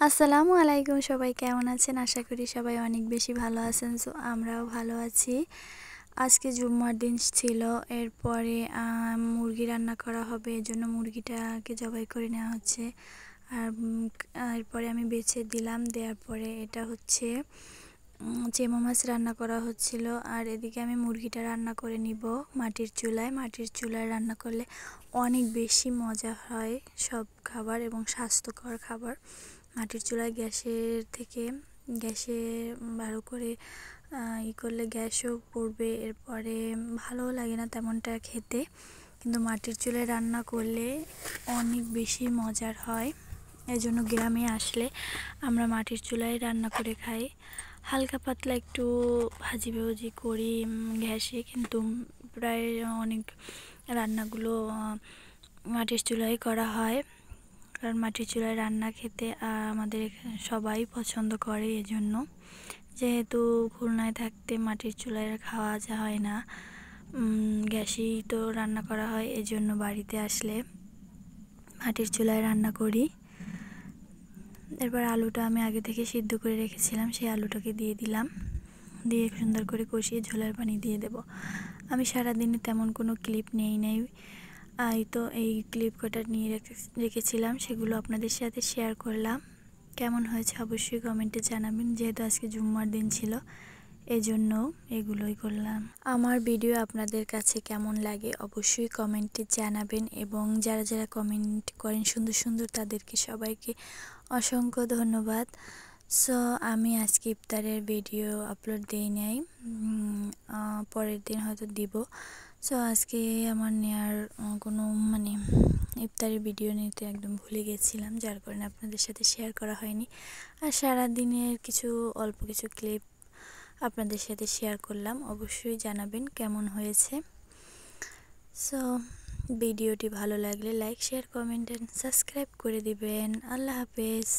আসসালামু আলাইকুম, সবাই কেমন আছেন? আশা করি সবাই অনেক বেশি ভালো আছেন। সো আমরাও ভালো আছি। আজকে জুম্মার দিন ছিল। এরপরে মুরগি রান্না করা হবে, এজন্য মুরগিটাকে জবাই করে নেওয়া হচ্ছে। আর এরপরে আমি বেছে দিলাম, দেওয়ার পরে এটা হচ্ছে চেমো মাছ রান্না করা হচ্ছিল। আর এদিকে আমি মুরগিটা রান্না করে নিব মাটির চুলায় রান্না করলে অনেক বেশি মজা হয় সব খাবার এবং স্বাস্থ্যকর খাবার। মাটির চুলায় গ্যাসে ভালো করে করলে গ্যাসও পড়বে, এরপরে ভালোও লাগে না তেমনটা খেতে, কিন্তু মাটির চুলায় রান্না করলে অনেক বেশি মজার হয়। এজন্য গ্রামে আসলে আমরা মাটির চুলায় রান্না করে খাই। হালকা পাতলা একটু ভাজি করি গ্যাসে, কিন্তু প্রায় অনেক রান্নাগুলো মাটির চুলায় করা হয়, কারণ মাটির চুলায় রান্না খেতে আমাদের সবাই পছন্দ করে। এজন্য যেহেতু খুলনায় থাকতে মাটির চুলায় খাওয়া হয় না, গ্যাসেই তো রান্না করা হয়, এজন্য বাড়িতে আসলে মাটির চুলায় রান্না করি। এরপর আলুটা আমি আগে থেকে সিদ্ধ করে রেখেছিলাম, সেই আলুটাকে দিয়ে দিলাম, দিয়ে সুন্দর করে কষিয়ে ঝোলার পানি দিয়ে দেব। আমি সারাদিনে তেমন কোনো ক্লিপ নেই তো এই ক্লিপ কটা নিয়ে রেখেছিলাম, সেগুলো আপনাদের সাথে শেয়ার করলাম। কেমন হয়েছে অবশ্যই কমেন্টে জানাবেন, যেহেতু আজকে জুম্মার দিন ছিল এজন্য এগুলোই করলাম। আমার ভিডিও আপনাদের কাছে কেমন লাগে অবশ্যই কমেন্টে জানাবেন, এবং যারা যারা কমেন্ট করেন সুন্দর সুন্দর তাদেরকে সবাইকে অসংখ্য ধন্যবাদ। সো আমি আজকে ইফতারের ভিডিও আপলোড দিই নাই, পরের দিন হয়তো দিব। সো আজকে আমার নেওয়ার কোনো ইফতারের ভিডিও নিতে একদম ভুলে গেছিলাম, যার কারণে আপনাদের সাথে শেয়ার করা হয়নি। আর সারাদিনের অল্প কিছু ক্লিপ আপনাদের সাথে শেয়ার করলাম। অবশ্যই জানাবেন কেমন হয়েছে। সো ভিডিওটি ভালো লাগলে like, share, comment and subscribe করে দিবেন। আল্লাহ হাফেজ।